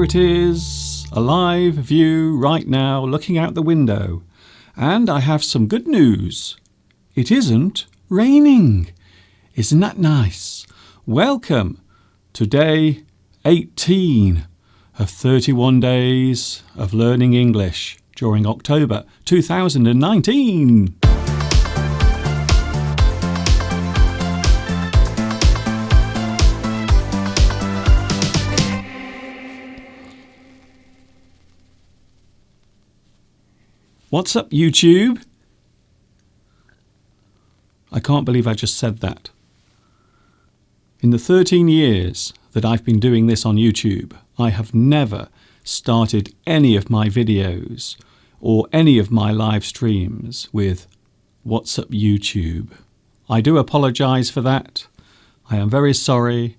it is, a live view right now looking out the window. And I have some good news. It isn't raining. Isn't that nice? Welcome to day 18 of 31 days of learning English during October 2019. What's up, YouTube? I can't believe I just said that. In the 13 years that I've been doing this on YouTube, I have never started any of my videos or any of my live streams with "What's up, YouTube?" I do apologise for that. I am very sorry.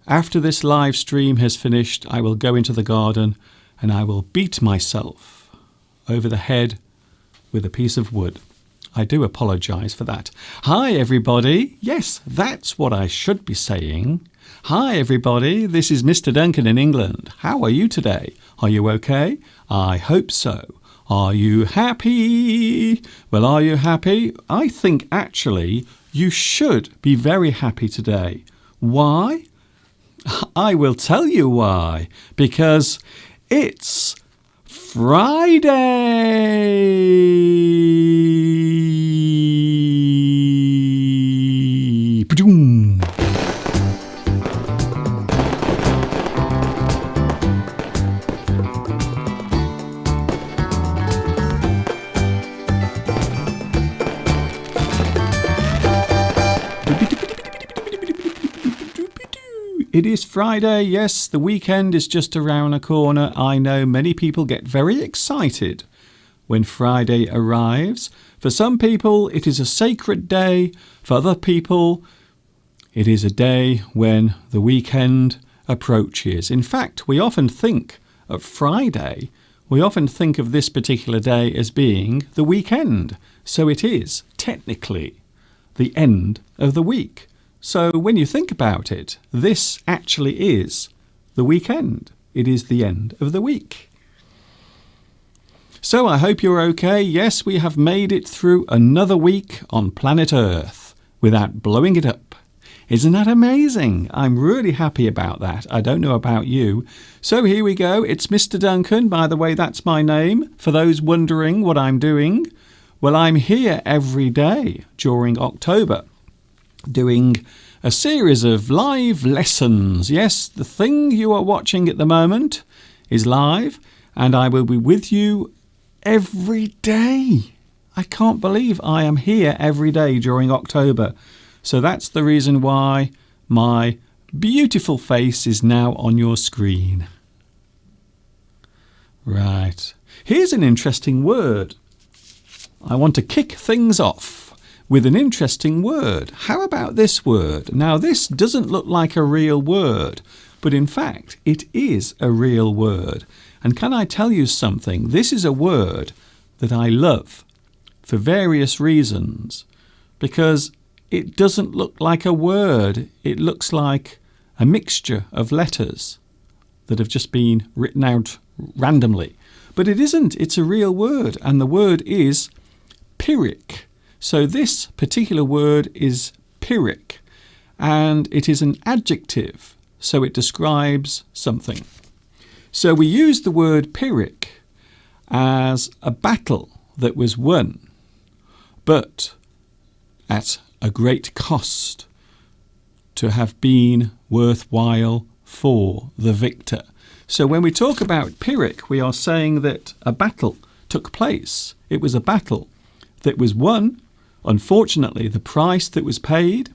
After this live stream has finished, I will go into the garden and I will beat myself over the head with a piece of wood. I do apologise for that. Hi everybody. Yes, that's what I should be saying. Hi everybody, this is Mr. Duncan in England. How are you today? Are you okay? I hope so. Are you happy? Well, are you happy? I think actually you should be very happy today. Why? I will tell you why. Because it's Friday. Ba-doom. It is Friday, yes, the weekend is just around the corner. I know many people get very excited when Friday arrives. For some people, it is a sacred day. For other people, it is a day when the weekend approaches. In fact, we often think of Friday, we often think of this particular day as being the weekend. So it is technically the end of the week. So when you think about it, this actually is the weekend. It is the end of the week. So I hope you're okay. Yes, we have made it through another week on planet Earth without blowing it up. Isn't that amazing? I'm really happy about that. I don't know about you. So here we go. It's Mr. Duncan. By the way, that's my name. For those wondering what I'm doing, well, I'm here every day during October, doing a series of live lessons. Yes, the thing you are watching at the moment is live, and I will be with you every day. I can't believe I am here every day during October. So that's the reason why my beautiful face is now on your screen. Right. Here's an interesting word. I want to kick things off with an interesting word. How about this word? Now, this doesn't look like a real word, but in fact, it is a real word. And can I tell you something? This is a word that I love for various reasons, because it doesn't look like a word. It looks like a mixture of letters that have just been written out randomly. But it isn't. It's a real word, and the word is Pyrrhic. So this particular word is Pyrrhic, and it is an adjective, so it describes something. So we use the word Pyrrhic as a battle that was won, but at a great cost, to have been worthwhile for the victor. So when we talk about Pyrrhic, we are saying that a battle took place. It was a battle that was won. Unfortunately, the price that was paid,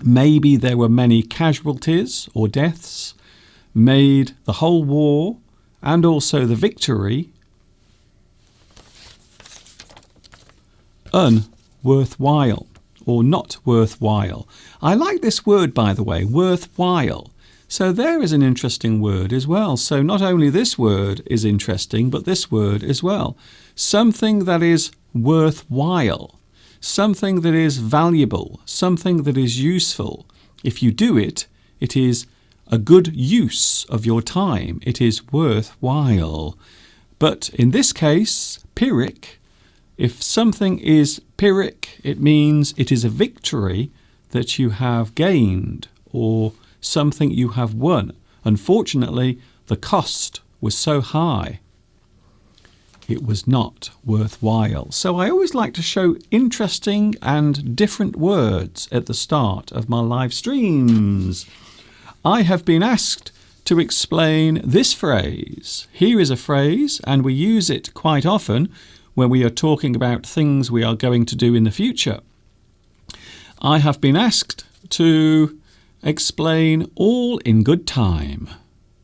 maybe there were many casualties or deaths, made the whole war and also the victory unworthwhile or not worthwhile. I like this word, by the way, worthwhile. So there is an interesting word as well. So not only this word is interesting, but this word as well. Something that is worthwhile. Something that is valuable, something that is useful. If you do it, it is a good use of your time. It is worthwhile. But in this case, Pyrrhic, if something is Pyrrhic, it means it is a victory that you have gained or something you have won. Unfortunately, the cost was so high, it was not worthwhile. So I always like to show interesting and different words at the start of my live streams. I have been asked to explain this phrase. Here is a phrase, and we use it quite often when we are talking about things we are going to do in the future. I have been asked to explain all in good time.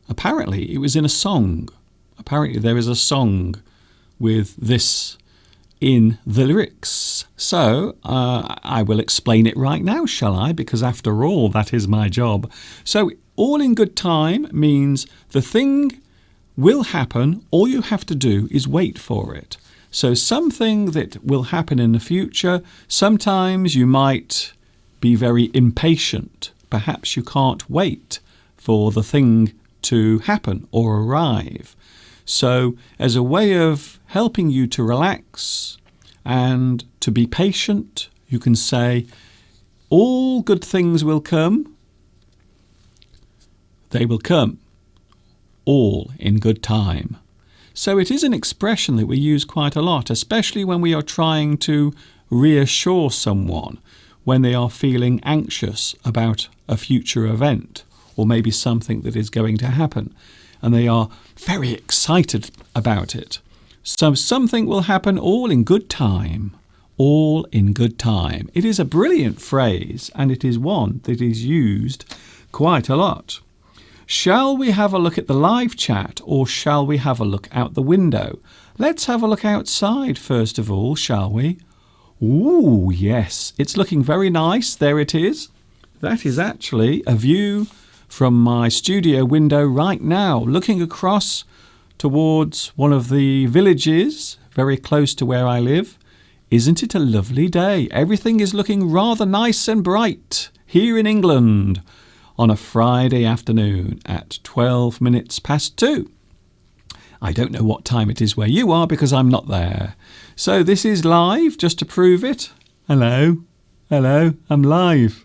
Apparently, it was in a song. Apparently, there is a song with this in the lyrics. So I will explain it right now, shall I? Because after all, that is my job. So all in good time means the thing will happen. All you have to do is wait for it. So something that will happen in the future, sometimes you might be very impatient. Perhaps you can't wait for the thing to happen or arrive. So as a way of helping you to relax and to be patient, you can say, all good things will come. They will come all in good time. So it is an expression that we use quite a lot, especially when we are trying to reassure someone when they are feeling anxious about a future event or maybe something that is going to happen, and they are very excited about it. So something will happen all in good time. All in good time. It is a brilliant phrase, and it is one that is used quite a lot. Shall we have a look at the live chat, or shall we have a look out the window? Let's have a look outside first of all, shall we? Ooh, yes, it's looking very nice. There it is. That is actually a view from my studio window right now, looking across towards one of the villages very close to where I live. Isn't it a lovely day? Everything is looking rather nice and bright here in England on a Friday afternoon at 12 minutes past 2. I don't know what time it is where you are because I'm not there. So this is live just to prove it. Hello, I'm live.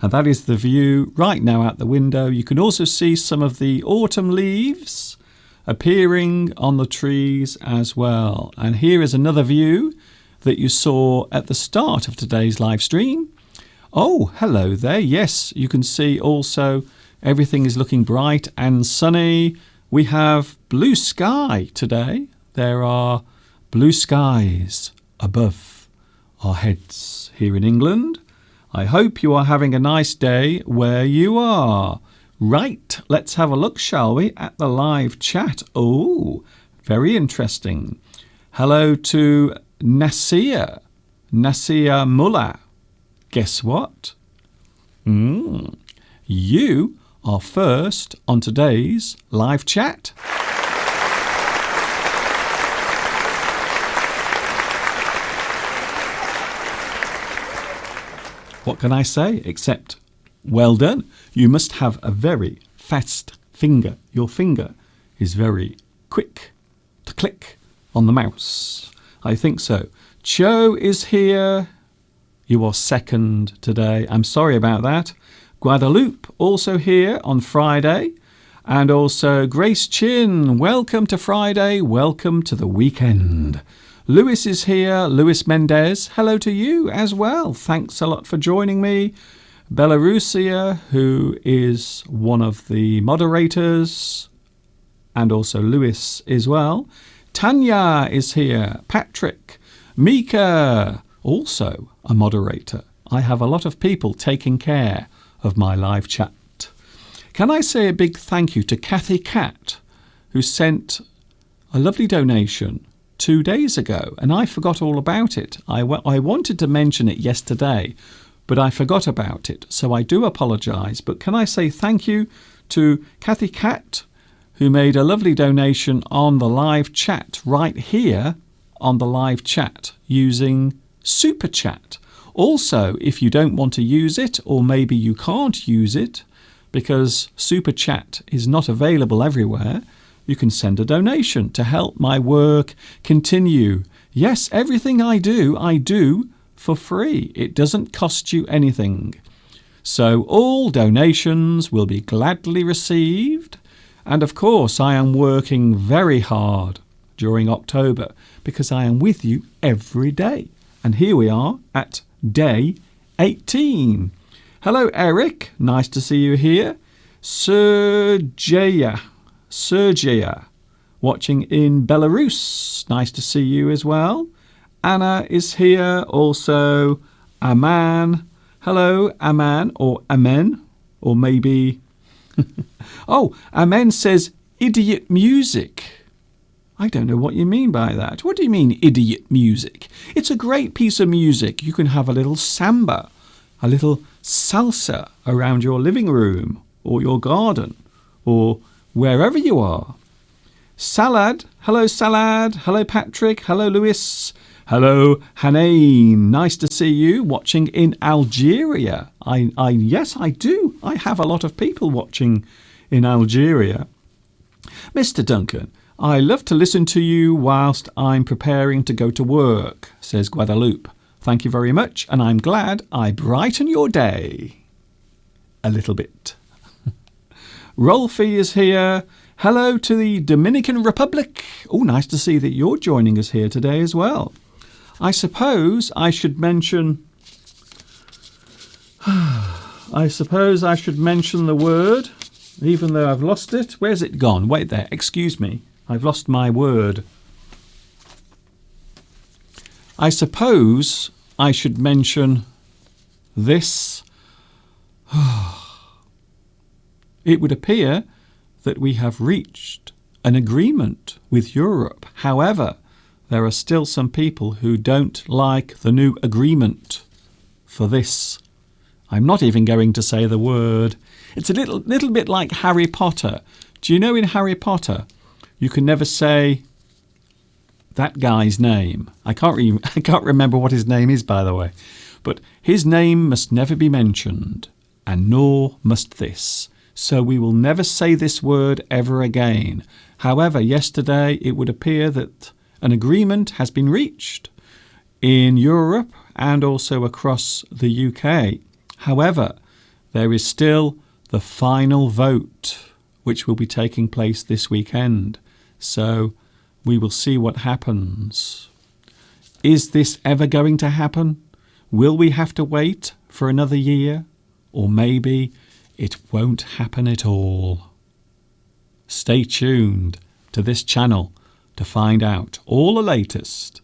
And that is the view right now out the window. You can also see some of the autumn leaves appearing on the trees as well. And here is another view that you saw at the start of today's live stream. Oh, hello there. Yes, you can see also everything is looking bright and sunny. We have blue sky today. There are blue skies above our heads here in England. I hope you are having a nice day where you are. Right, let's have a look, shall we, at the live chat. Oh, very interesting. Hello to Nasir Mullah. Guess what? You are first on today's live chat. What can I say except well done? You must have a very fast finger. Your finger is very quick to click on the mouse. I think so. Cho is here. You are second today. I'm sorry about that. Guadalupe also here on Friday. And also Grace Chin. Welcome to Friday. Welcome to the weekend. Lewis is here. Lewis Mendez. Hello to you as well. Thanks a lot for joining me. Belarusia, who is one of the moderators, and also Lewis as well. Tanya is here. Patrick. Mika, also a moderator. I have a lot of people taking care of my live chat. Can I say a big thank you to Kathy Cat, who sent a lovely donation 2 days ago, and I forgot all about it. I wanted to mention it yesterday, but I forgot about it, so I do apologise. But can I say thank you to Kathy Cat, who made a lovely donation on the live chat right here on the live chat using Super Chat. Also, if you don't want to use it, or maybe you can't use it because Super Chat is not available everywhere, you can send a donation to help my work continue. Yes, everything I do for free. It doesn't cost you anything. So all donations will be gladly received. And of course, I am working very hard during October because I am with you every day. And here we are at day 18. Hello, Eric. Nice to see you here. Sergeya, watching in Belarus. Nice to see you as well. Anna is here. Also, Aman. Hello, Aman, or Amen, or maybe... Oh, Amen says idiot music. I don't know what you mean by that. What do you mean, idiot music? It's a great piece of music. You can have a little samba, a little salsa around your living room or your garden or wherever you are. Salad. Hello, Salad. Hello, Patrick. Hello, Lewis. Hello, Hanain. Nice to see you watching in Algeria. Yes, I do. I have a lot of people watching in Algeria. Mr. Duncan, I love to listen to you whilst I'm preparing to go to work, says Guadalupe. Thank you very much, and I'm glad I brighten your day. A little bit. Rolfie is here. Hello to the Dominican Republic. Oh, nice to see that you're joining us here today as well. I suppose I should mention... the word, even though I've lost it. Where's it gone? Wait there. Excuse me. I've lost my word. I suppose I should mention this. It would appear that we have reached an agreement with Europe. However, there are still some people who don't like the new agreement for this. I'm not even going to say the word. It's a little bit like Harry Potter. Do you know in Harry Potter, you can never say that guy's name? I can't remember what his name is, by the way. But his name must never be mentioned, and nor must this. So we will never say this word ever again. However, yesterday it would appear that an agreement has been reached in Europe and also across the UK. However, there is still the final vote, which will be taking place this weekend. So we will see what happens. Is this ever going to happen? Will we have to wait for another year? Or maybe it won't happen at all. Stay tuned to this channel to find out all the latest.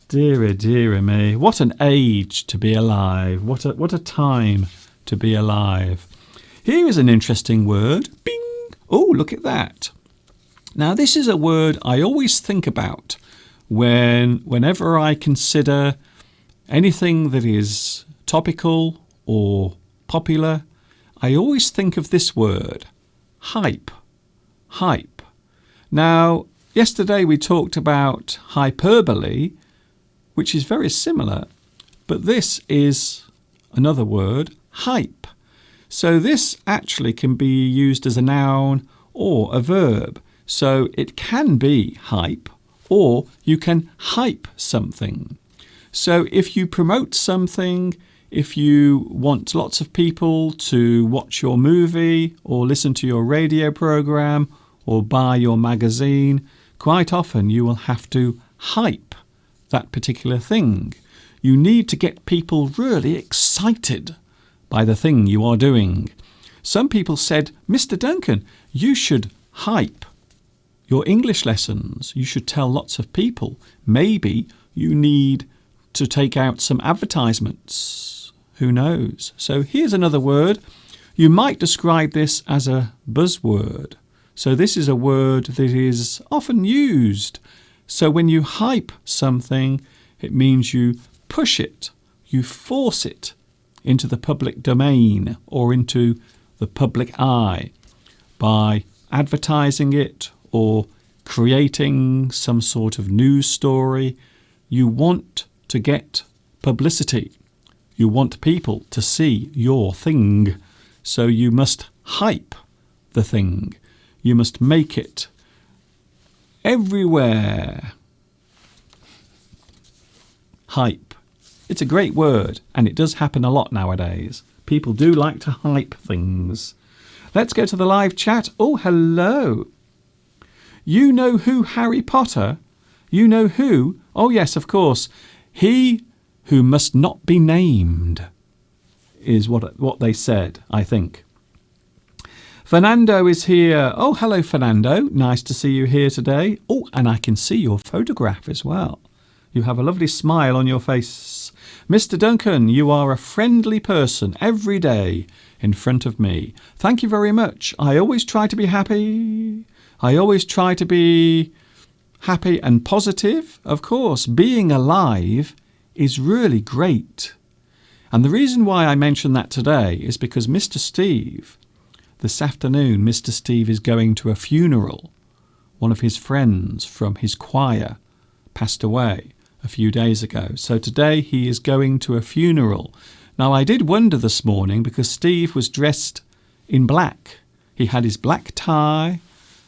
Dear me. What an age to be alive. What a time to be alive. Here is an interesting word. Bing! Oh, look at that. Now, this is a word I always think about whenever I consider anything that is topical or popular. I always think of this word, hype. Hype. Now, yesterday we talked about hyperbole, which is very similar, but this is another word, hype. So this actually can be used as a noun or a verb. So it can be hype, or you can hype something. So if you promote something, if you want lots of people to watch your movie or listen to your radio program or buy your magazine, quite often you will have to hype that particular thing. You need to get people really excited by the thing you are doing. Some people said, Mr. Duncan, you should hype your English lessons. You should tell lots of people. Maybe you need to take out some advertisements. Who knows? So here's another word. You might describe this as a buzzword. So this is a word that is often used. So when you hype something, it means you push it, you force it into the public domain or into the public eye by advertising it or creating some sort of news story. You want to get publicity. You want people to see your thing. So you must hype the thing. You must make it everywhere. Hype. It's a great word, and it does happen a lot nowadays. People do like to hype things. Let's go to the live chat. Oh, hello. You know who Harry Potter? You know who? Oh, yes, of course. He who must not be named is what they said, I think. Fernando is here. Oh, hello, Fernando. Nice to see you here today. Oh, and I can see your photograph as well. You have a lovely smile on your face. Mr. Duncan, you are a friendly person every day in front of me. Thank you very much. I always try to be happy. I always try to be happy and positive. Of course, being alive is really great. And the reason why I mention that today is because Mr. Steve, this afternoon, Mr. Steve is going to a funeral. One of his friends from his choir passed away a few days ago. So today he is going to a funeral. Now, I did wonder this morning because Steve was dressed in black. He had his black tie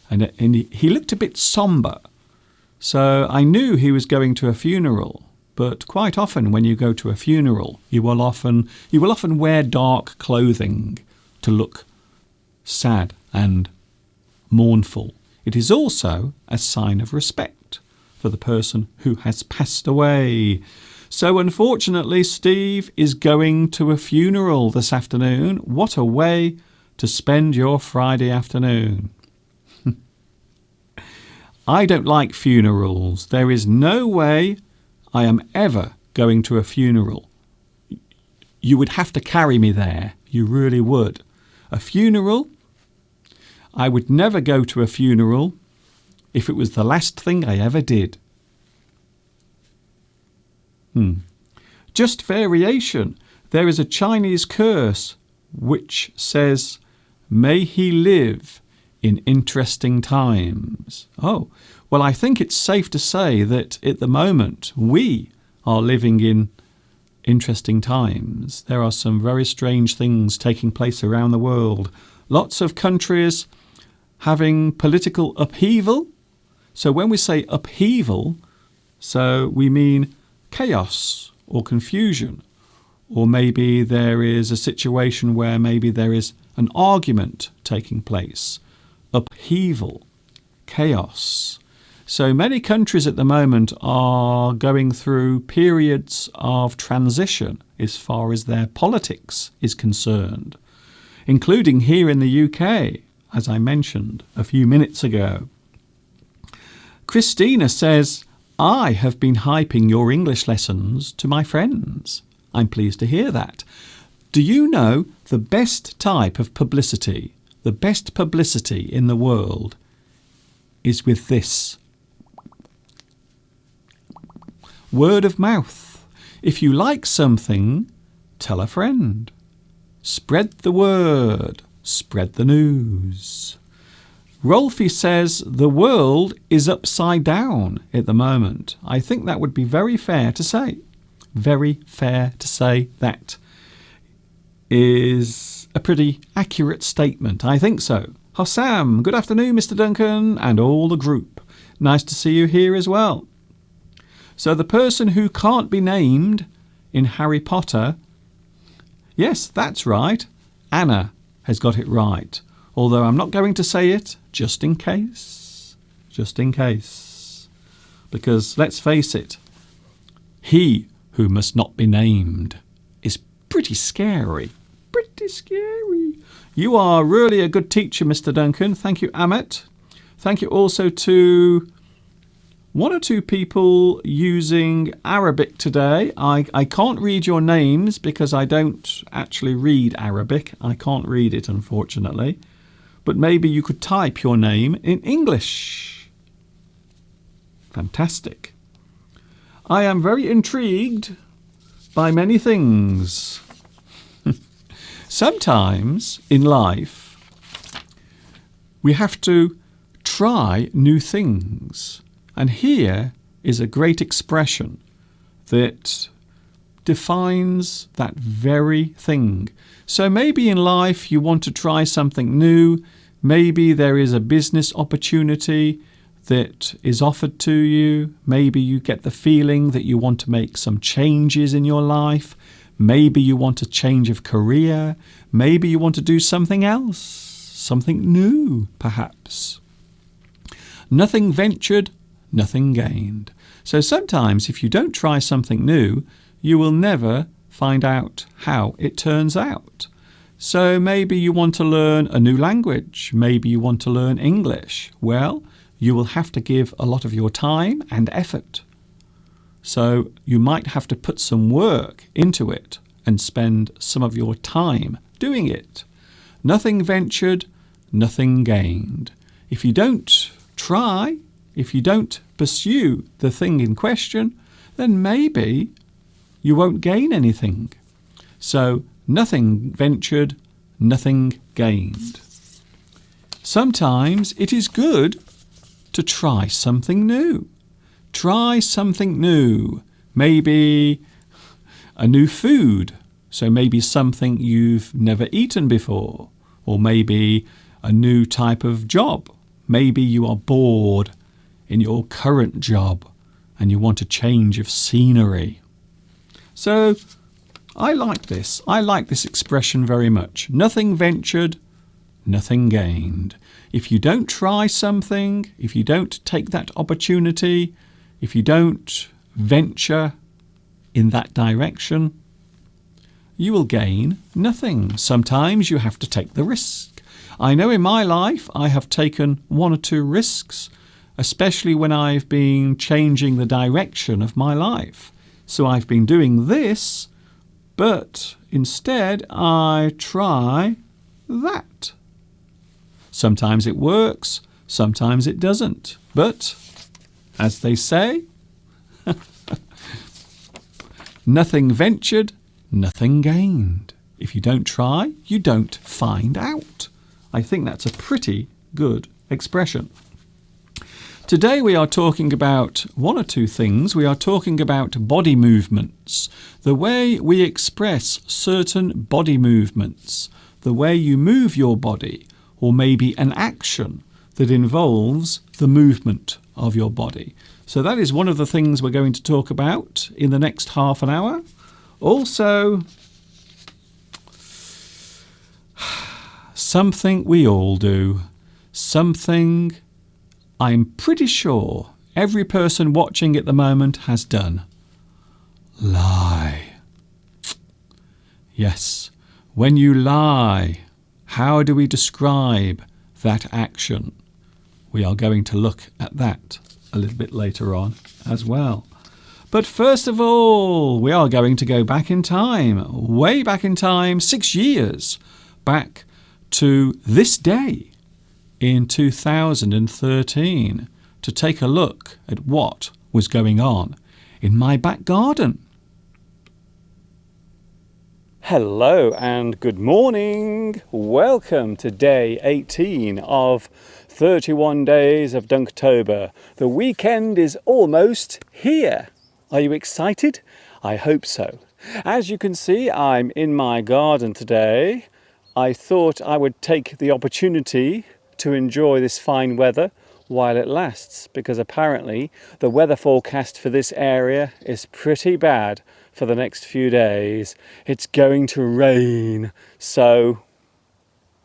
and he looked a bit sombre. So I knew he was going to a funeral. But quite often when you go to a funeral, you will often wear dark clothing to look sad and mournful. It is also a sign of respect for the person who has passed away. So unfortunately, Steve is going to a funeral this afternoon. What a way to spend your Friday afternoon. I don't like funerals. There is no way I am ever going to a funeral. You would have to carry me there. You really would. A funeral? I would never go to a funeral if it was the last thing I ever did. Just variation. There is a Chinese curse which says, "May he live in interesting times." Oh, well, I think it's safe to say that at the moment we are living in interesting times. There are some very strange things taking place around the world. Lots of countries having political upheaval. So when we say upheaval, so we mean chaos or confusion. Or maybe there is a situation where maybe there is an argument taking place. Upheaval, chaos. So many countries at the moment are going through periods of transition as far as their politics is concerned, including here in the UK, as I mentioned a few minutes ago. Christina says, "I have been hyping your English lessons to my friends." I'm pleased to hear that. Do you know the best type of publicity, the best publicity in the world is with this? Word of mouth. If you like something, tell a friend. Spread the word. Spread the news. Rolfie says the world is upside down at the moment. I think that would be very fair to say. Very fair to say that is a pretty accurate statement. I think so. Hossam, good afternoon, Mr. Duncan, and all the group. Nice to see you here as well. So the person who can't be named in Harry Potter, yes, that's right. Anna has got it right. Although I'm not going to say it, just in case. Just in case. Because let's face it, he who must not be named is pretty scary. Pretty scary. You are really a good teacher, Mr. Duncan. Thank you, Amit. Thank you also to one or two people using Arabic today. I can't read your names because I don't actually read Arabic. I can't read it, unfortunately. But maybe you could type your name in English. Fantastic. I am very intrigued by many things. Sometimes in life, we have to try new things. And here is a great expression that defines that very thing. So maybe in life you want to try something new. Maybe there is a business opportunity that is offered to you. Maybe you get the feeling that you want to make some changes in your life. Maybe you want a change of career. Maybe you want to do something else, something new, perhaps. Nothing ventured, nothing gained. So sometimes if you don't try something new, you will never find out how it turns out. So maybe you want to learn a new language. Maybe you want to learn English. Well, you will have to give a lot of your time and effort. So you might have to put some work into it and spend some of your time doing it. Nothing ventured, nothing gained. If you don't try, if you don't pursue the thing in question, then maybe you won't gain anything. So nothing ventured, nothing gained. Sometimes it is good to try something new. Try something new. Maybe a new food. So maybe something you've never eaten before. Or maybe a new type of job. Maybe you are bored in your current job and you want a change of scenery. So I like this. I like this expression very much. Nothing ventured, nothing gained. If you don't try something, if you don't take that opportunity, if you don't venture in that direction, you will gain nothing. Sometimes you have to take the risk. I know in my life I have taken one or two risks, especially when I've been changing the direction of my life. So I've been doing this, but instead I try that. Sometimes it works, sometimes it doesn't. But, as they say, nothing ventured, nothing gained. If you don't try, you don't find out. I think that's a pretty good expression. Today we are talking about one or two things. We are talking about body movements, the way we express certain body movements, the way you move your body, or maybe an action that involves the movement of your body. So that is one of the things we're going to talk about in the next half an hour. Also, something we all do, something I'm pretty sure every person watching at the moment has done. Lie. Yes, when you lie, how do we describe that action? We are going to look at that a little bit later on as well. But first of all, we are going to go back in time, way back in time, 6 years, back to this day in 2013, to take a look at what was going on in my back garden. Hello and good morning. Welcome to day 18 of 31 days of Dunktober. The weekend is almost here. Are you excited? I hope so. As you can see, I'm in my garden today. I thought I would take the opportunity to enjoy this fine weather while it lasts, because apparently the weather forecast for this area is pretty bad for the next few days. It's going to rain. So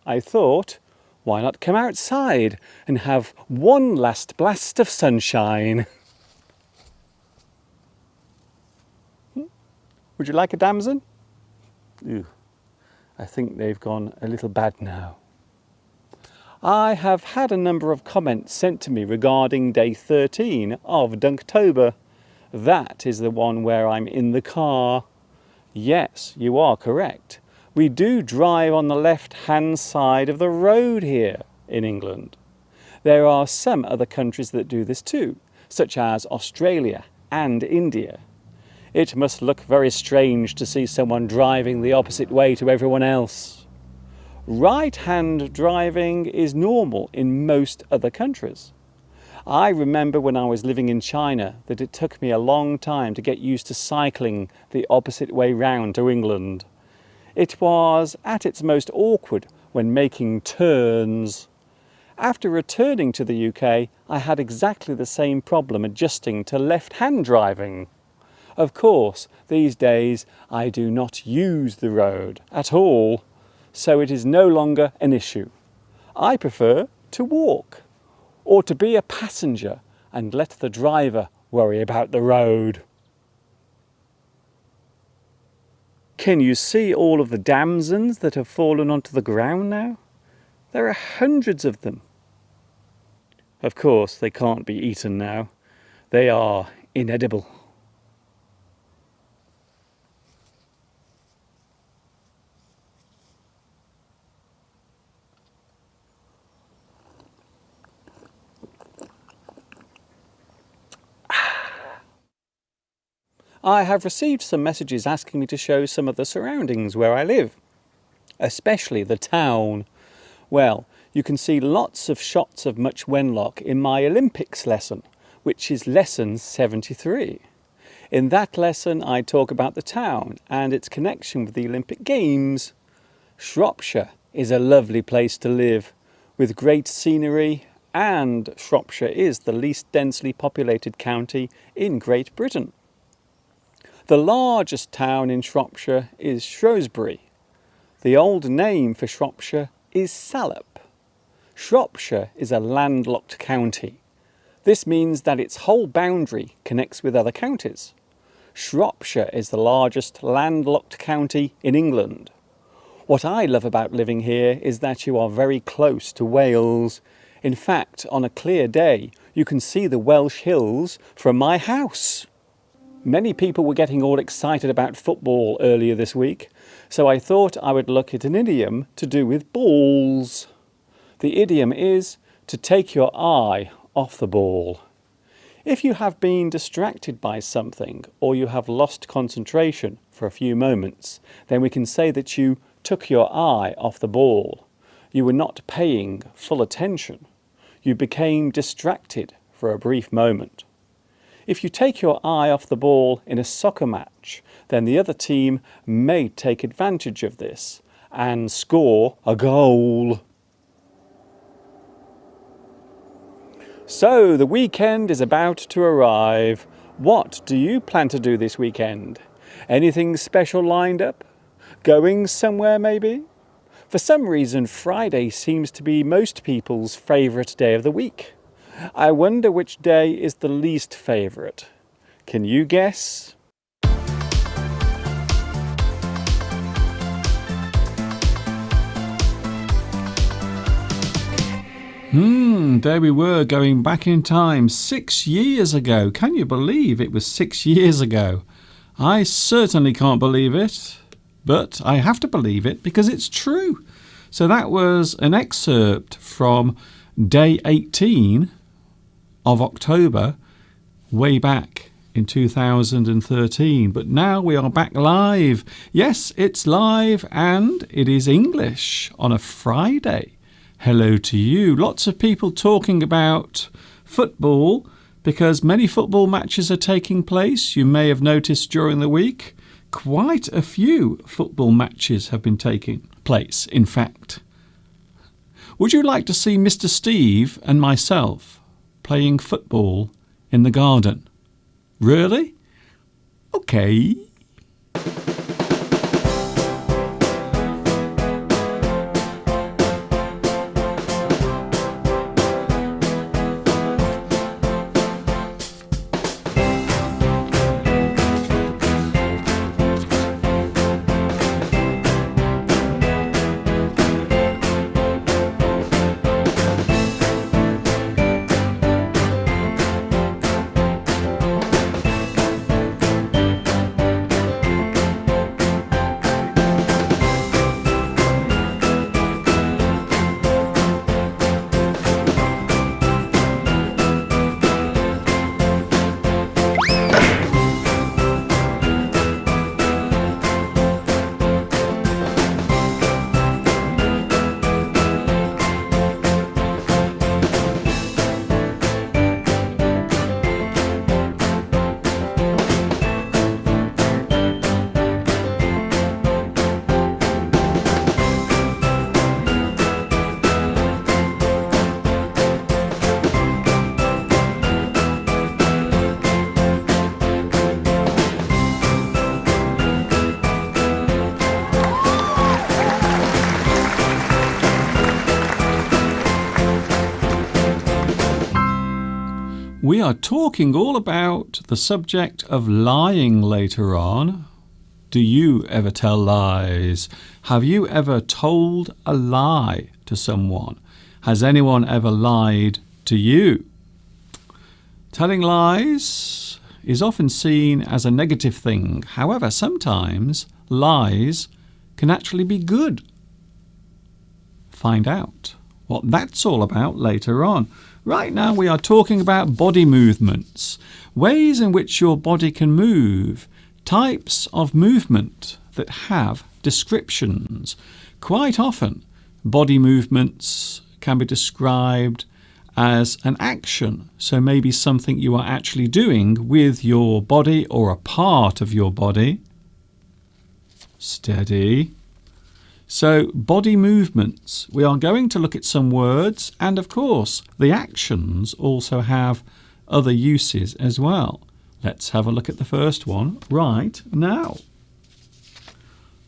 I thought, why not come outside and have one last blast of sunshine? Would you like a damson? Ew, I think they've gone a little bad now. I have had a number of comments sent to me regarding day 13 of Dunktober. That is the one where I'm in the car. Yes, you are correct. We do drive on the left-hand side of the road here in England. There are some other countries that do this too, such as Australia and India. It must look very strange to see someone driving the opposite way to everyone else. Right-hand driving is normal in most other countries. I remember when I was living in China that it took me a long time to get used to cycling the opposite way round to England. It was at its most awkward when making turns. After returning to the UK, I had exactly the same problem adjusting to left-hand driving. Of course, these days I do not use the road at all, so it is no longer an issue. I prefer to walk, or to be a passenger and let the driver worry about the road. Can you see all of the damsons that have fallen onto the ground now? There are hundreds of them. Of course, they can't be eaten now. They are inedible. I have received some messages asking me to show some of the surroundings where I live, especially the town. Well, you can see lots of shots of Much Wenlock in my Olympics lesson, which is lesson 73. In that lesson I talk about the town and its connection with the Olympic Games. Shropshire is a lovely place to live, with great scenery, and Shropshire is the least densely populated county in Great Britain. The largest town in Shropshire is Shrewsbury. The old name for Shropshire is Salop. Shropshire is a landlocked county. This means that its whole boundary connects with other counties. Shropshire is the largest landlocked county in England. What I love about living here is that you are very close to Wales. In fact, on a clear day, you can see the Welsh hills from my house. Many people were getting all excited about football earlier this week, so I thought I would look at an idiom to do with balls. The idiom is to take your eye off the ball. If you have been distracted by something or you have lost concentration for a few moments, then we can say that you took your eye off the ball. You were not paying full attention. You became distracted for a brief moment. If you take your eye off the ball in a soccer match, then the other team may take advantage of this and score a goal. So the weekend is about to arrive. What do you plan to do this weekend? Anything special lined up? Going somewhere maybe? For some reason, Friday seems to be most people's favourite day of the week. I wonder which day is the least favourite. Can you guess? There we were, going back in time 6 years ago. Can you believe it was 6 years ago? I certainly can't believe it, but I have to believe it because it's true. So that was an excerpt from day 18 of October, way back in 2013. But now we are back live. Yes, it's live and it is English on a Friday. Hello to you. Lots of people talking about football because many football matches are taking place. You may have noticed during the week, quite a few football matches have been taking place, in fact. Would you like to see Mr. Steve and myself playing football in the garden? Really? Okay. We are talking all about the subject of lying later on. Do you ever tell lies? Have you ever told a lie to someone? Has anyone ever lied to you? Telling lies is often seen as a negative thing. However, sometimes lies can actually be good. Find out what that's all about later on. Right now we are talking about body movements, ways in which your body can move, types of movement that have descriptions. Quite often, body movements can be described as an action, so maybe something you are actually doing with your body or a part of your body. Steady. So, body movements. We are going to look at some words, and of course, the actions also have other uses as well. Let's have a look at the first one right now.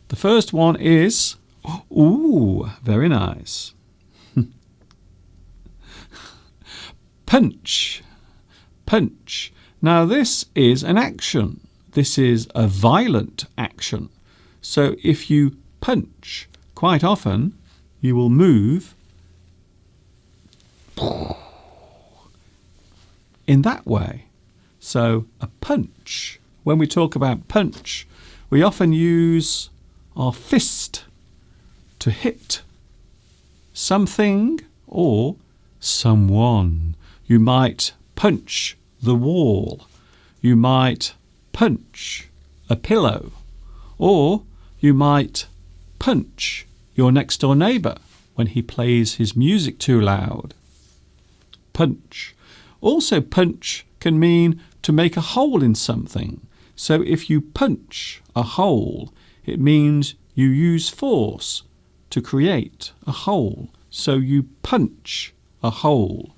The first one is, ooh, very nice. Punch. Punch. Now, this is an action. This is a violent action. So, if you punch, quite often you will move in that way. So a punch, when we talk about punch, we often use our fist to hit something or someone. You might punch the wall. You might punch a pillow. Or you might punch your next door neighbour when he plays his music too loud. Punch. Also, punch can mean to make a hole in something. So if you punch a hole, it means you use force to create a hole. So you punch a hole.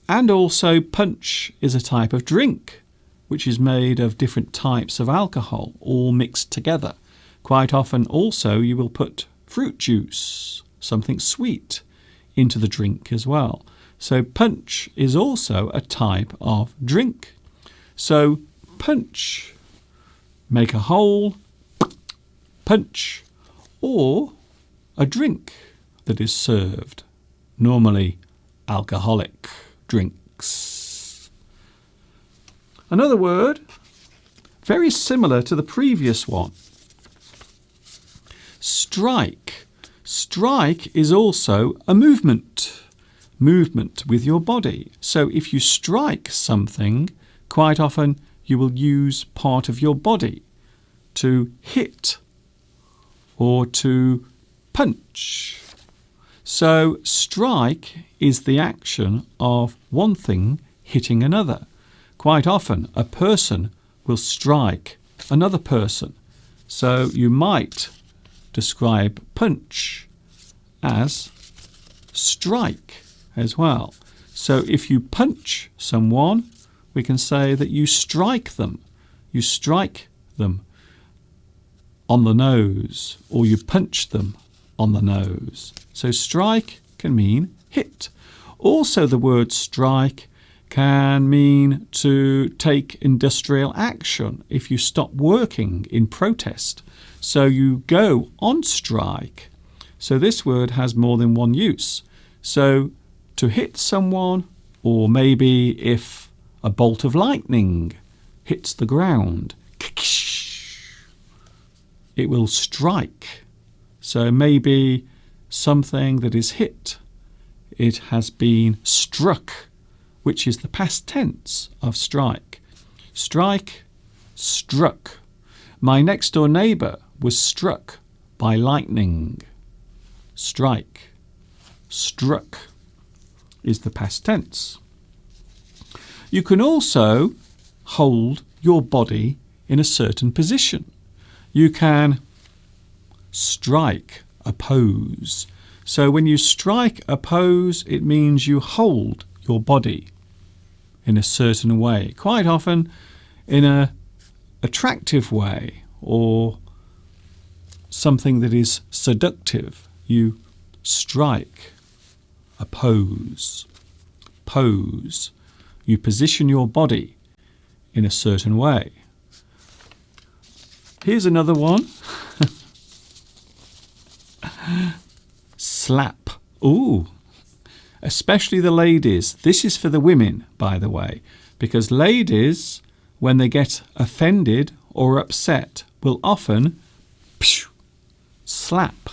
And also, punch is a type of drink, which is made of different types of alcohol, all mixed together. Quite often also you will put fruit juice, something sweet, into the drink as well. So punch is also a type of drink. So punch, make a hole, punch, or a drink that is served, normally alcoholic drinks. Another word, very similar to the previous one. Strike. Strike is also a movement. Movement with your body. So if you strike something, quite often you will use part of your body to hit or to punch. So strike is the action of one thing hitting another. Quite often a person will strike another person. So you might describe punch as strike as well. So if you punch someone, we can say that you strike them. You strike them on the nose, or you punch them on the nose. So strike can mean hit. Also, the word strike can mean to take industrial action if you stop working in protest. So you go on strike. So this word has more than one use. So to hit someone, or maybe if a bolt of lightning hits the ground, it will strike. So maybe something that is hit, it has been struck, which is the past tense of strike. Strike, struck. My next door neighbour was struck by lightning. Strike, struck is the past tense. You can also hold your body in a certain position. You can strike a pose. So when you strike a pose, it means you hold your body in a certain way, quite often in an attractive way or something that is seductive. You strike a pose. Pose. You position your body in a certain way. Here's another one. Slap. Ooh. Especially the ladies. This is for the women, by the way, because ladies, when they get offended or upset, will often slap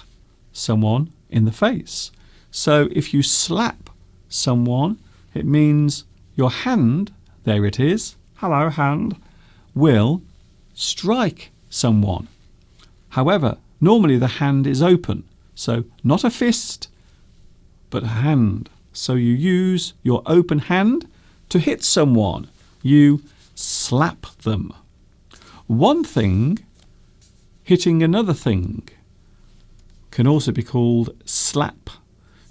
someone in the face. So if you slap someone, it means your hand, there it is, hello hand, will strike someone. However, normally the hand is open, so not a fist, but a hand. So you use your open hand to hit someone. You slap them. One thing hitting another thing can also be called slap.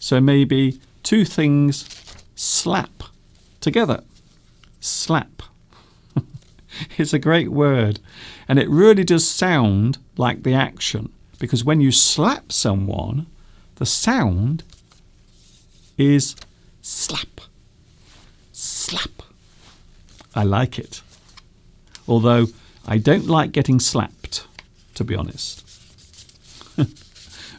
So maybe two things slap together. Slap. It's a great word, and it really does sound like the action, because when you slap someone, the sound is slap. Slap. I like it. Although I don't like getting slapped, to be honest.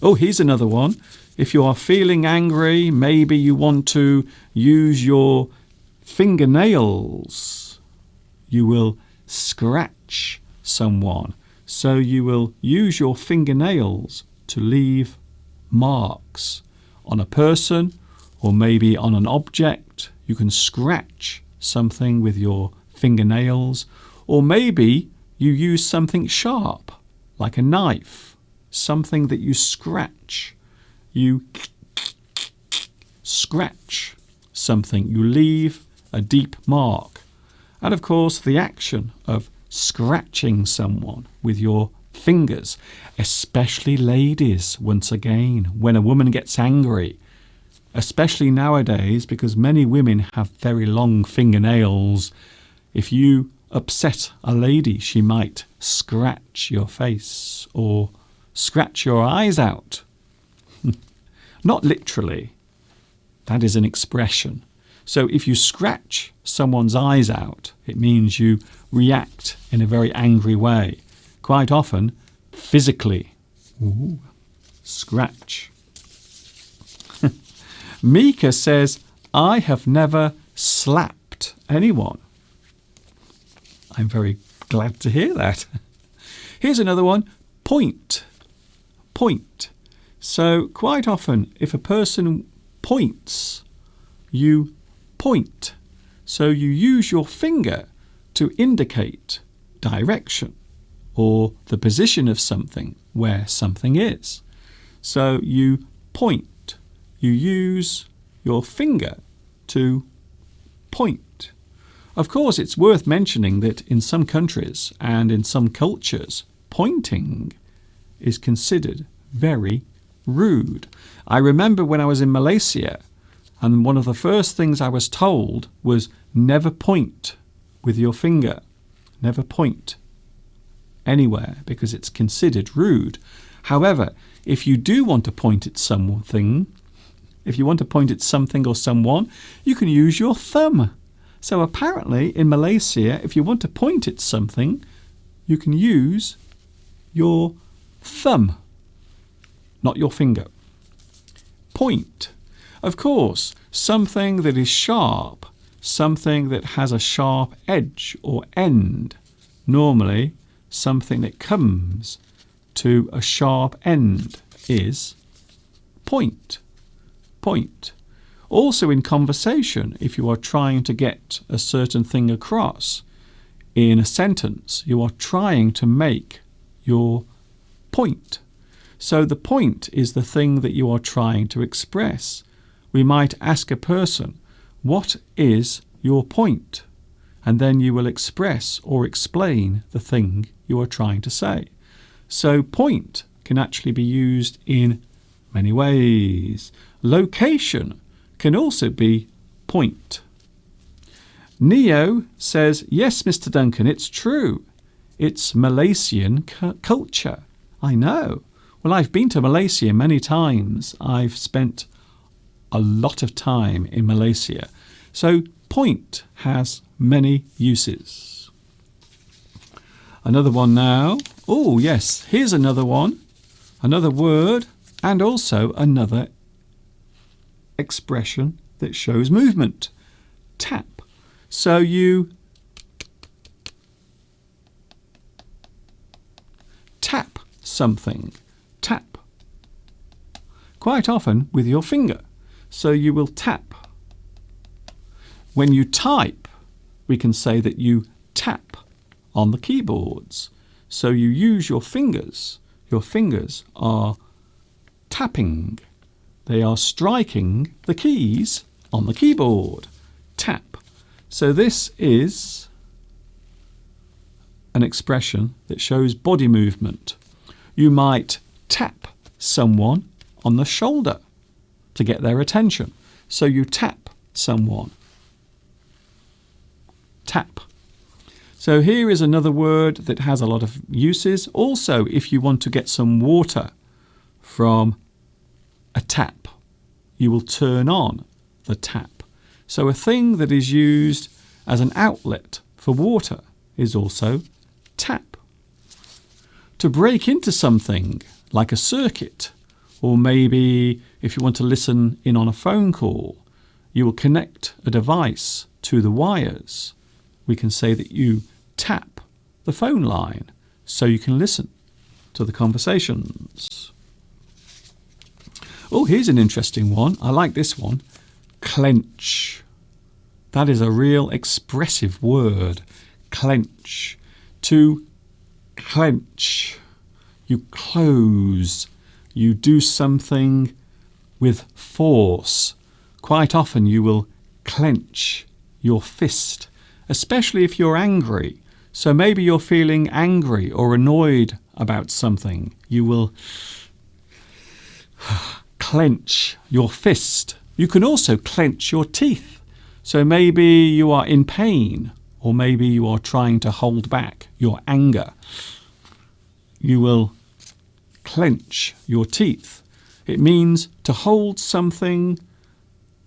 Oh, here's another one. If you are feeling angry, maybe you want to use your fingernails. You will scratch someone. So you will use your fingernails to leave marks on a person or maybe on an object. You can scratch something with your fingernails, or maybe you use something sharp like a knife, something that you scratch. You scratch something, you leave a deep mark. And of course, the action of scratching someone with your fingers, especially ladies, once again, when a woman gets angry, especially nowadays, because many women have very long fingernails. If you upset a lady, she might scratch your face or scratch your eyes out. Not literally. That is an expression. So if you scratch someone's eyes out, it means you react in a very angry way. Quite often, physically. Ooh, scratch. Mika says, I have never slapped anyone. I'm very glad to hear that. Here's another one. Point. Point. So quite often, if a person points, you point. So you use your finger to indicate direction or the position of something, where something is. So you point. You use your finger to point. Of course, it's worth mentioning that in some countries and in some cultures, pointing is considered very rude. I remember when I was in Malaysia, and one of the first things I was told was never point with your finger. Never point anywhere, because it's considered rude. However, if you do want to point at something, if you want to point at something or someone, you can use your thumb. So apparently in Malaysia, if you want to point at something, you can use your thumb, not your finger. Point. Of course, something that is sharp, something that has a sharp edge or end, normally something that comes to a sharp end is point. Point. Also in conversation, if you are trying to get a certain thing across in a sentence, you are trying to make your point. So the point is the thing that you are trying to express. We might ask a person, what is your point? And then you will express or explain the thing you are trying to say. So point can actually be used in many ways. Location can also be point. Neo says, yes, Mr. Duncan, it's true. It's Malaysian culture. I know. Well, I've been to Malaysia many times. I've spent a lot of time in Malaysia. So point has many uses. Another one now. Oh, yes, here's another one. Another word and also another expression that shows movement. Tap. So you tap something. Tap. Quite often with your finger. So you will tap. When you type, we can say that you tap on the keyboards. So you use your fingers. Your fingers are tapping. They are striking the keys on the keyboard. Tap. So this is an expression that shows body movement. You might tap someone on the shoulder to get their attention. So you tap someone. Tap. So here is another word that has a lot of uses. Also, if you want to get some water from a tap, you will turn on the tap. So a thing that is used as an outlet for water is also tap. To break into something like a circuit, or maybe if you want to listen in on a phone call, you will connect a device to the wires. We can say that you tap the phone line so you can listen to the conversations. Oh, here's an interesting one. I like this one. Clench. That is a real expressive word. Clench. To clench. You close. You do something with force. Quite often you will clench your fist, especially if you're angry. So maybe you're feeling angry or annoyed about something. You will clench your fist. You can also clench your teeth. So maybe you are in pain, or maybe you are trying to hold back your anger. You will clench your teeth. It means to hold something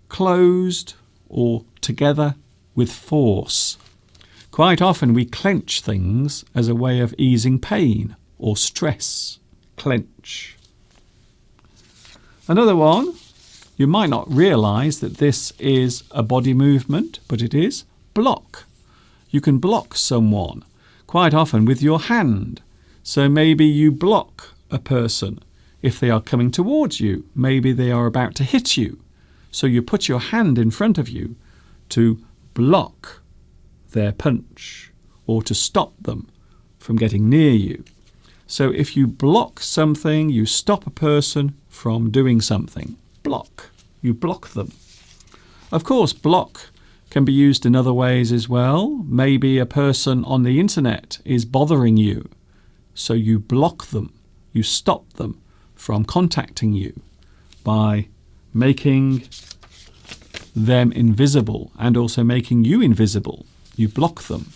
closed or together with force. Quite often we clench things as a way of easing pain or stress. Clench. Another one, you might not realise that this is a body movement, but it is. Block. You can block someone, quite often with your hand. So maybe you block a person if they are coming towards you. Maybe they are about to hit you. So you put your hand in front of you to block their punch or to stop them from getting near you. So if you block something, you stop a person from doing something. Block. You block them. Of course, block can be used in other ways as well. Maybe a person on the internet is bothering you, so you block them. You stop them from contacting you by making them invisible and also making you invisible. You block them.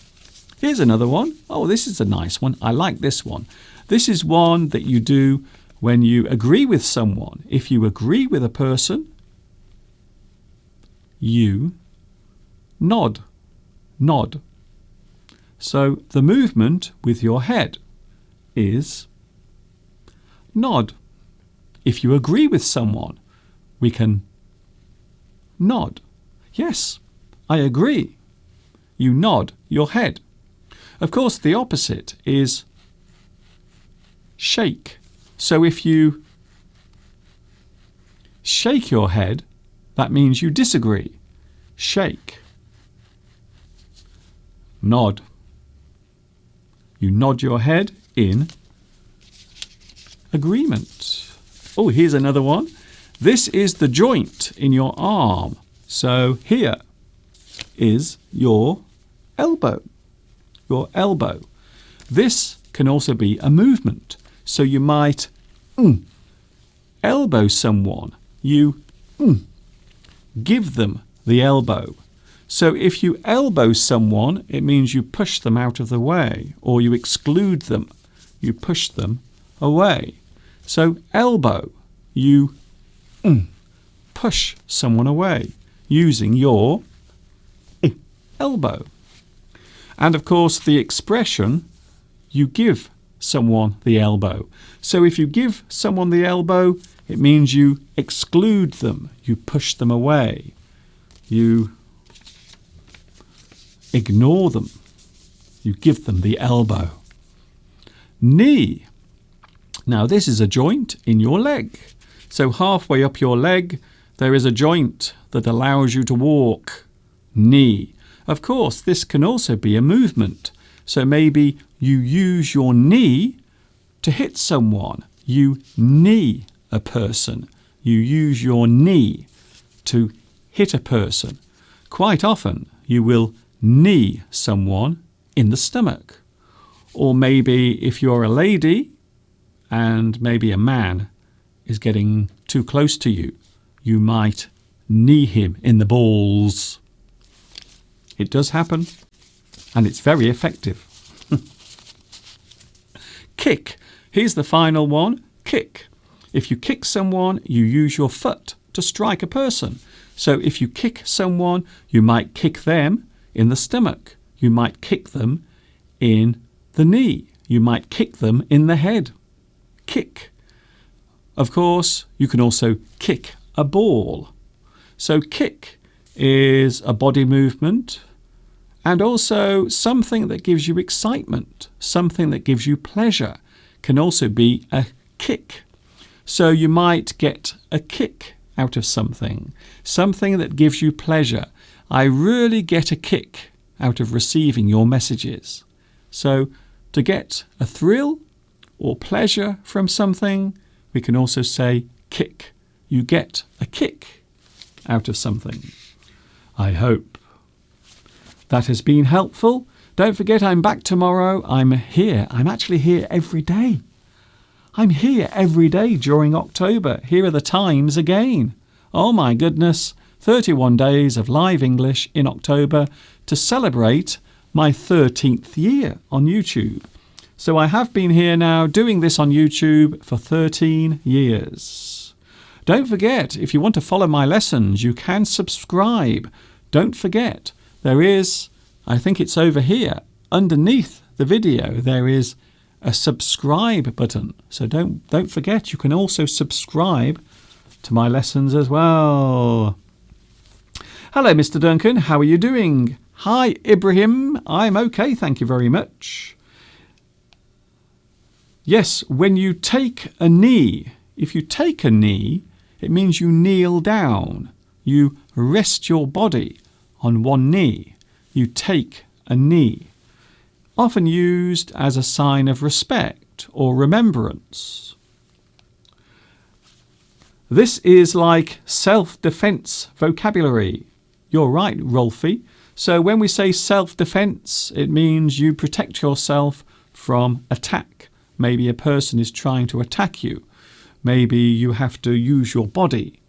Here's another one. Oh, this is a nice one. I like this one. This is one that you do when you agree with someone. If you agree with a person, you nod. Nod. So the movement with your head is nod. If you agree with someone, we can nod. Yes, I agree. You nod your head. Of course, the opposite is shake. So if you shake your head, that means you disagree. Shake. Nod. You nod your head in agreement. Oh, here's another one. This is the joint in your arm. So here is your elbow. Your elbow. This can also be a movement. So you might elbow someone. You give them the elbow. So if you elbow someone, it means you push them out of the way, or you exclude them. You push them away. So elbow, you push someone away using your elbow. And of course, the expression, you give someone the elbow. So if you give someone the elbow, it means you exclude them, you push them away, you ignore them, you give them the elbow. Knee. Now this is a joint in your leg. So halfway up your leg, there is a joint that allows you to walk. Knee. Of course, this can also be a movement. So maybe you use your knee to hit someone. You knee a person. You use your knee to hit a person. Quite often, you will knee someone in the stomach. Or maybe if you're a lady and maybe a man is getting too close to you, you might knee him in the balls. It does happen, and it's very effective. Kick. Here's the final one. Kick. If you kick someone, you use your foot to strike a person. So if you kick someone, you might kick them in the stomach. You might kick them in the knee. You might kick them in the head. Kick. Of course, you can also kick a ball. So kick is a body movement and also something that gives you excitement, something that gives you pleasure can also be a kick. So you might get a kick out of something that gives you pleasure. I really get a kick out of receiving your messages. So to get a thrill or pleasure from something, we can also say kick. You get a kick out of something. I hope that has been helpful. Don't forget, I'm back tomorrow. I'm here. I'm actually here every day. I'm here every day during October. Here are the times again. Oh my goodness, 31 days of live English in October to celebrate my 13th year on YouTube. So I have been here now doing this on YouTube for 13 years. Don't forget, if you want to follow my lessons, you can subscribe. Don't forget, there is, I think it's over here, underneath the video, there is a subscribe button. So don't forget, you can also subscribe to my lessons as well. Hello, Mr. Duncan. How are you doing? Hi, Ibrahim. I'm okay, thank you very much. Yes, when you take a knee, if you take a knee, it means you kneel down. You rest your body on one knee. You take a knee. Often used as a sign of respect or remembrance. This is like self-defense vocabulary. You're right, Rolfie. So when we say self-defense, it means you protect yourself from attack. Maybe a person is trying to attack you. Maybe you have to use your body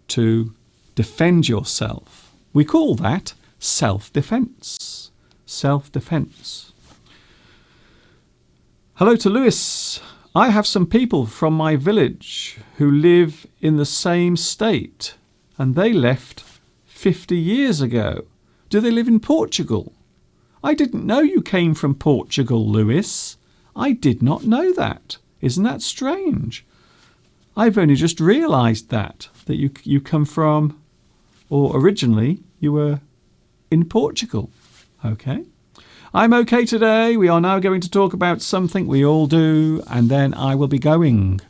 to defend yourself. We call that self-defense. Self-defense. Hello to Lewis. I have some people from my village who live in the same state and they left 50 years ago. Do they live in Portugal? I didn't know you came from Portugal, Lewis. I did not know that. Isn't that strange? I've only just realised that you come from, or originally you were in Portugal. Okay. I'm okay today. We are now going to talk about something we all do, and then I will be going.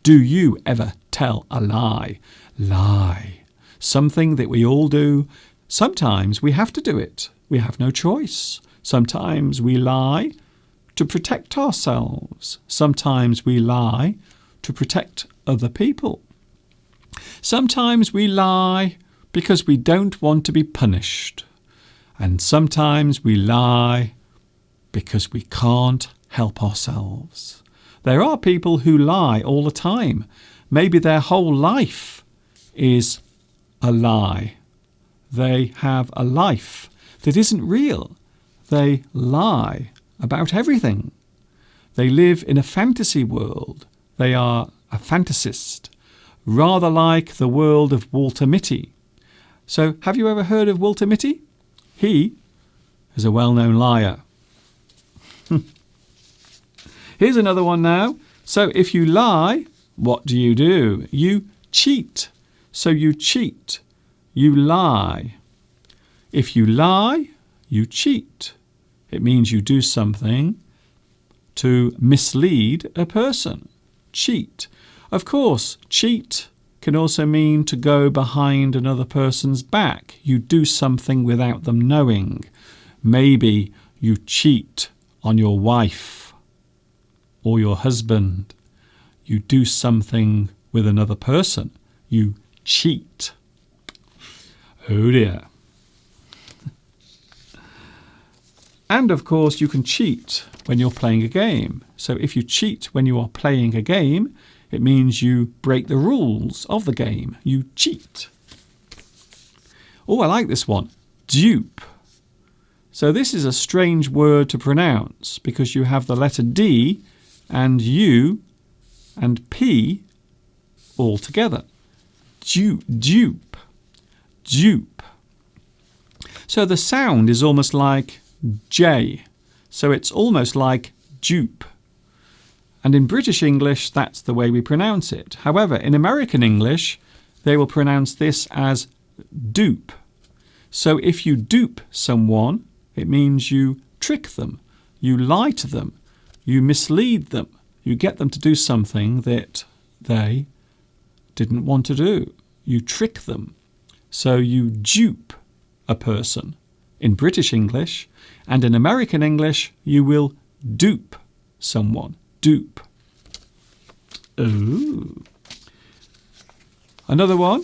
Do you ever tell a lie? Lie. Something that we all do. Sometimes we have to do it. We have no choice. Sometimes we lie to protect ourselves. Sometimes we lie to protect other people. Sometimes we lie because we don't want to be punished. And sometimes we lie because we can't help ourselves. There are people who lie all the time. Maybe their whole life is a lie. They have a life that isn't real. They lie about everything. They live in a fantasy world. They are a fantasist, rather like the world of Walter Mitty. So have you ever heard of Walter Mitty? He is a well-known liar. Here's another one now. So if you lie, what do? You cheat. So you cheat. You lie. If you lie, you cheat. It means you do something to mislead a person. Cheat. Of course, cheat can also mean to go behind another person's back. You do something without them knowing. Maybe you cheat on your wife or your husband. You do something with another person. You cheat. Oh dear. And of course, you can cheat when you're playing a game. So if you cheat when you are playing a game, it means you break the rules of the game. You cheat. Oh, I like this one. Dupe. So this is a strange word to pronounce because you have the letter D and U and P all together. Dupe. Dupe. So the sound is almost like J. So it's almost like dupe. And in British English, that's the way we pronounce it. However, in American English, they will pronounce this as dupe. So if you dupe someone, it means you trick them, you lie to them, you mislead them, you get them to do something that they didn't want to do. You trick them. So you dupe a person in British English, and in American English, you will dupe someone. Dupe. Ooh. Another one.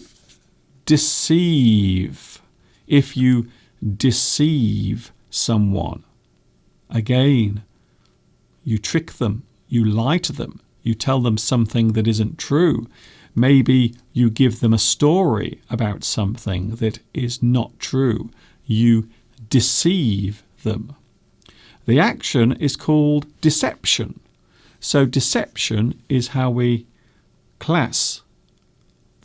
Deceive. If you deceive someone, again, you trick them, you lie to them, you tell them something that isn't true. Maybe you give them a story about something that is not true. You deceive them. The action is called deception. So deception is how we class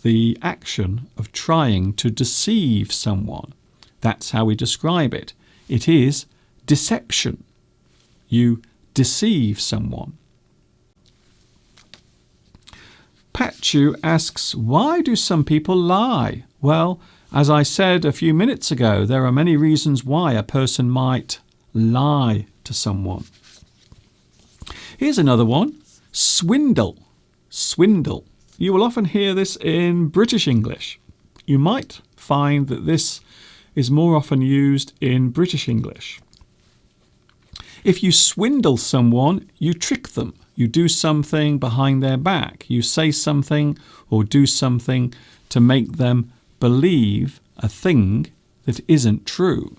the action of trying to deceive someone. That's how we describe it. It is deception. You deceive someone. Patchu asks, why do some people lie? Well, as I said a few minutes ago, there are many reasons why a person might lie to someone. Here's another one. Swindle. Swindle. You will often hear this in British English. You might find that this is more often used in British English. If you swindle someone, you trick them. You do something behind their back. You say something or do something to make them believe a thing that isn't true.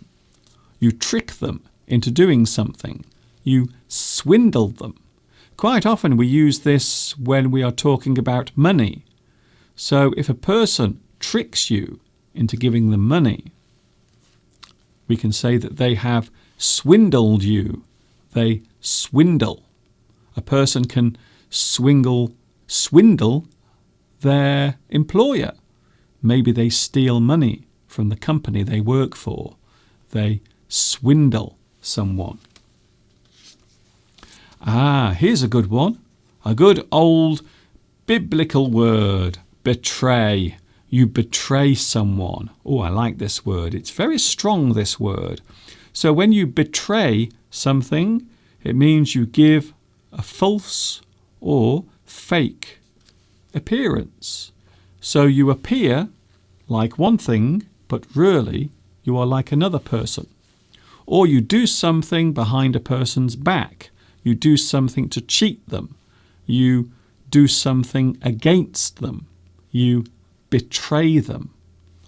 You trick them into doing something. You swindle them. Quite often we use this when we are talking about money. So if a person tricks you into giving them money, we can say that they have swindled you. They swindle. A person can swindle their employer. Maybe they steal money from the company they work for. They swindle someone. Here's a good one. A good old biblical word. Betray. You betray someone. Oh, I like this word. It's very strong, this word. So when you betray something, it means you give a false or fake appearance. So you appear like one thing, but really you are like another person. Or you do something behind a person's back. You do something to cheat them. You do something against them. You betray them.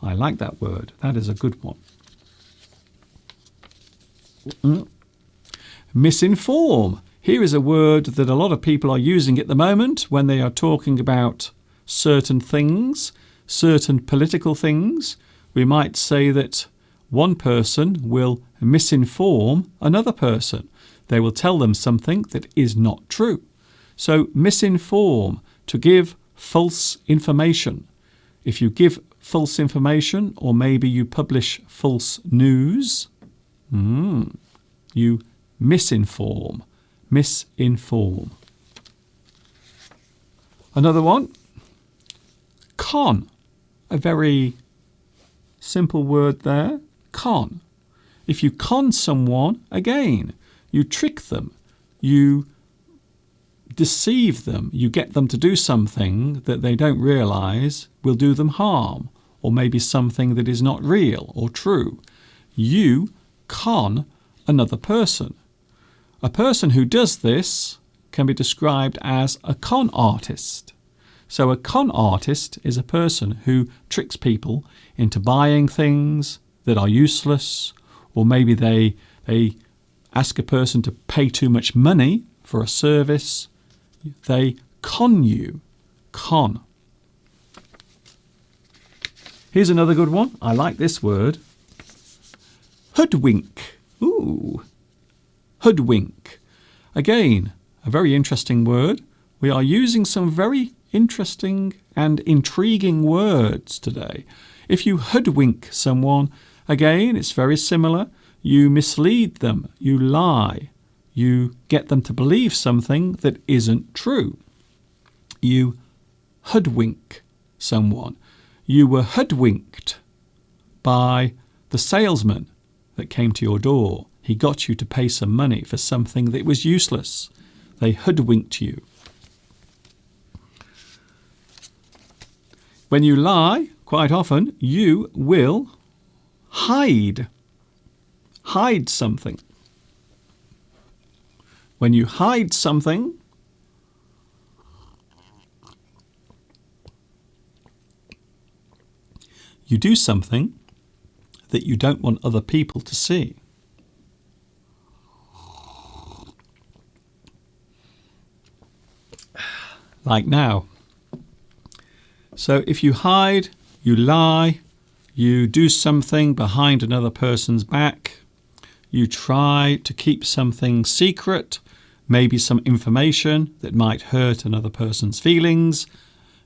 I like that word. That is a good one. Misinform. Here is a word that a lot of people are using at the moment when they are talking about certain things, certain political things. We might say that one person will misinform another person. They will tell them something that is not true. So misinform, to give false information. If you give false information, or maybe you publish false news, You misinform. Misinform. Another one. Con. A very simple word there. Con. If you con someone, again, you trick them. You deceive them. You get them to do something that they don't realise will do them harm, or maybe something that is not real or true. You con another person. A person who does this can be described as a con artist. So a con artist is a person who tricks people into buying things that are useless, or maybe they ask a person to pay too much money for a service. They con you. Con. Here's another good one. I like this word. Hoodwink. Ooh. Hoodwink. Again, a very interesting word. We are using some very interesting and intriguing words today. If you hoodwink someone, again, it's very similar. You mislead them. You lie. You get them to believe something that isn't true. You hoodwink someone. You were hoodwinked by the salesman that came to your door. He got you to pay some money for something that was useless. They hoodwinked you. When you lie, quite often, you will hide. Hide something. When you hide something, you do something that you don't want other people to see. Like now. So if you hide, you lie, you do something behind another person's back, you try to keep something secret, maybe some information that might hurt another person's feelings,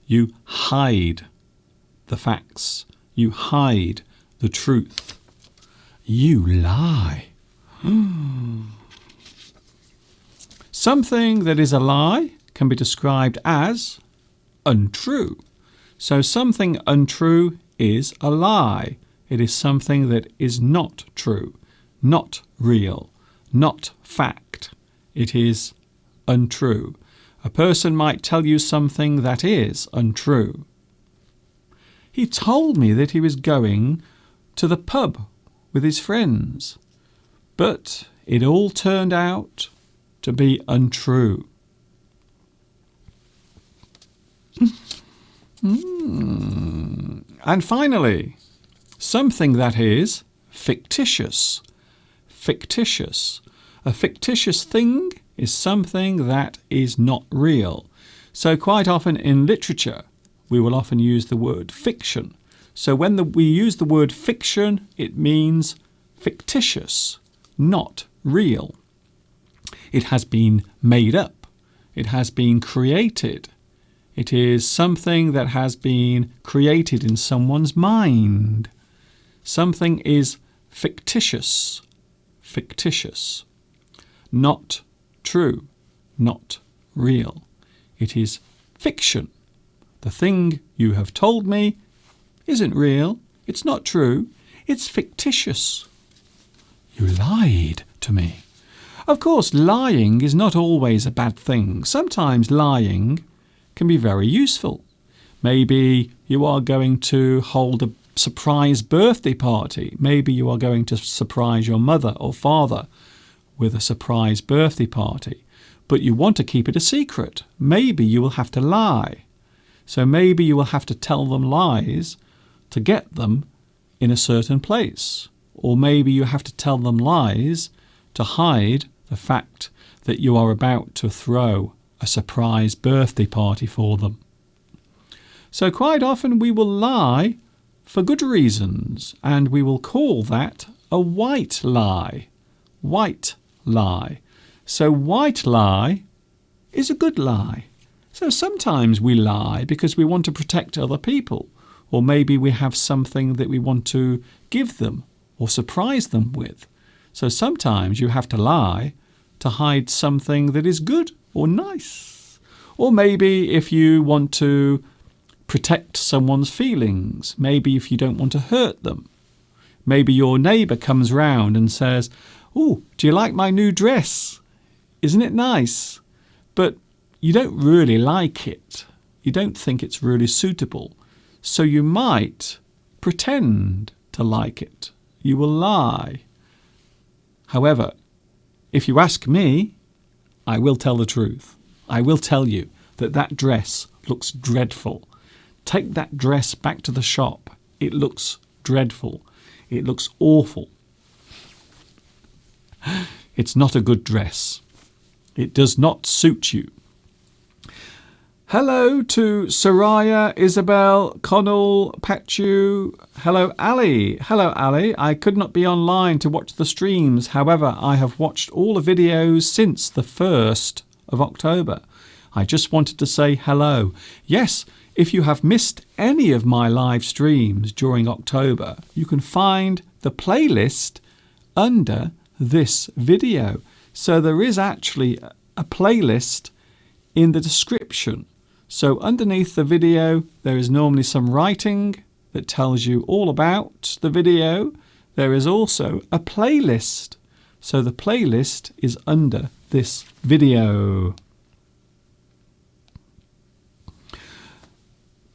you hide the facts, you hide the truth. You lie. Something that is a lie can be described as untrue. So something untrue is a lie. It is something that is not true, not real, not fact. It is untrue. A person might tell you something that is untrue. He told me that he was going to the pub with his friends, but it all turned out to be untrue. And finally, something that is fictitious. Fictitious. A fictitious thing is something that is not real. So quite often in literature, we will often use the word fiction. So when we use the word fiction, it means fictitious, not real. It has been made up. It has been created. It is something that has been created in someone's mind. Something is fictitious. Fictitious. Not true. Not real. It is fiction. The thing you have told me isn't real. It's not true. It's fictitious. You lied to me. Of course, lying is not always a bad thing. Sometimes lying can be very useful. Maybe you are going to hold a surprise birthday party. Maybe you are going to surprise your mother or father with a surprise birthday party, but you want to keep it a secret. Maybe you will have to lie. So maybe you will have to tell them lies to get them in a certain place. Or maybe you have to tell them lies to hide the fact that you are about to throw a surprise birthday party for them. So quite often we will lie for good reasons, and we will call that a white lie. White lie. So white lie is a good lie. So sometimes we lie because we want to protect other people, or maybe we have something that we want to give them or surprise them with. So sometimes you have to lie to hide something that is good or nice. Or maybe if you want to protect someone's feelings, maybe if you don't want to hurt them. Maybe your neighbour comes round and says, "Oh, do you like my new dress? Isn't it nice?" But you don't really like it. You don't think it's really suitable. So you might pretend to like it. You will lie. However, if you ask me, I will tell the truth. I will tell you that that dress looks dreadful. Take that dress back to the shop. It looks dreadful. It looks awful. It's not a good dress. It does not suit you. Hello to Soraya, Isabel, Connell, Pachu. Hello, Ali. Hello, Ali. I could not be online to watch the streams. However, I have watched all the videos since the 1st of October. I just wanted to say hello. Yes, if you have missed any of my live streams during October, you can find the playlist under this video. So there is actually a playlist in the description. So underneath the video, there is normally some writing that tells you all about the video. There is also a playlist. So the playlist is under this video.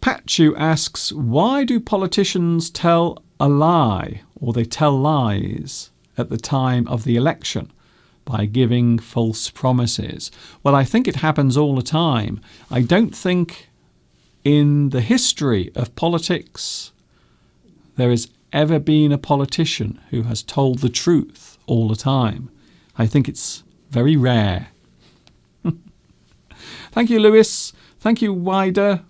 Pachu asks, why do politicians tell a lie, or they tell lies at the time of the election by giving false promises? Well, I think it happens all the time. I don't think in the history of politics there has ever been a politician who has told the truth all the time. I think it's very rare. Thank you, Lewis. Thank you, Weeder.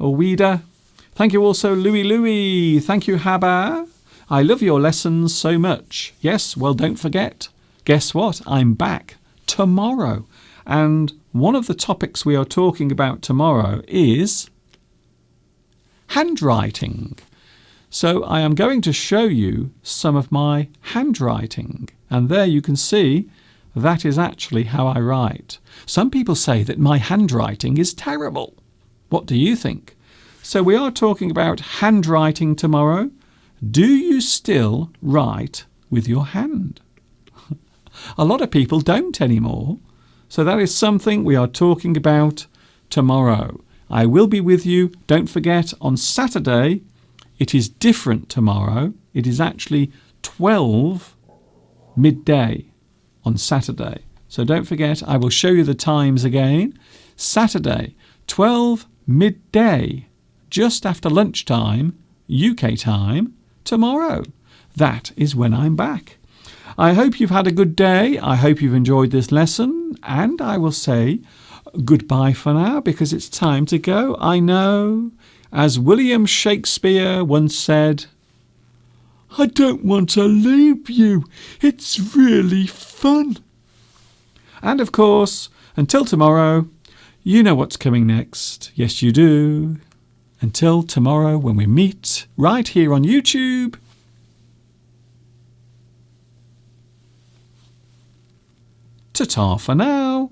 Thank you also, Louis. Thank you, Haba. I love your lessons so much. Yes, well, don't forget. Guess what? I'm back tomorrow. And one of the topics we are talking about tomorrow is handwriting. So I am going to show you some of my handwriting. And there you can see that is actually how I write. Some people say that my handwriting is terrible. What do you think? So we are talking about handwriting tomorrow. Do you still write with your hand? A lot of people don't anymore. So that is something we are talking about tomorrow. I will be with you. Don't forget, on Saturday, it is different tomorrow. It is actually 12 midday on Saturday. So don't forget, I will show you the times again. Saturday, 12 midday, just after lunchtime, UK time, tomorrow. That is when I'm back. I hope you've had a good day. I hope you've enjoyed this lesson. And I will say goodbye for now because it's time to go. I know, as William Shakespeare once said, I don't want to leave you. It's really fun. And of course, until tomorrow, you know what's coming next. Yes, you do. Until tomorrow when we meet right here on YouTube. Ta-ta for now.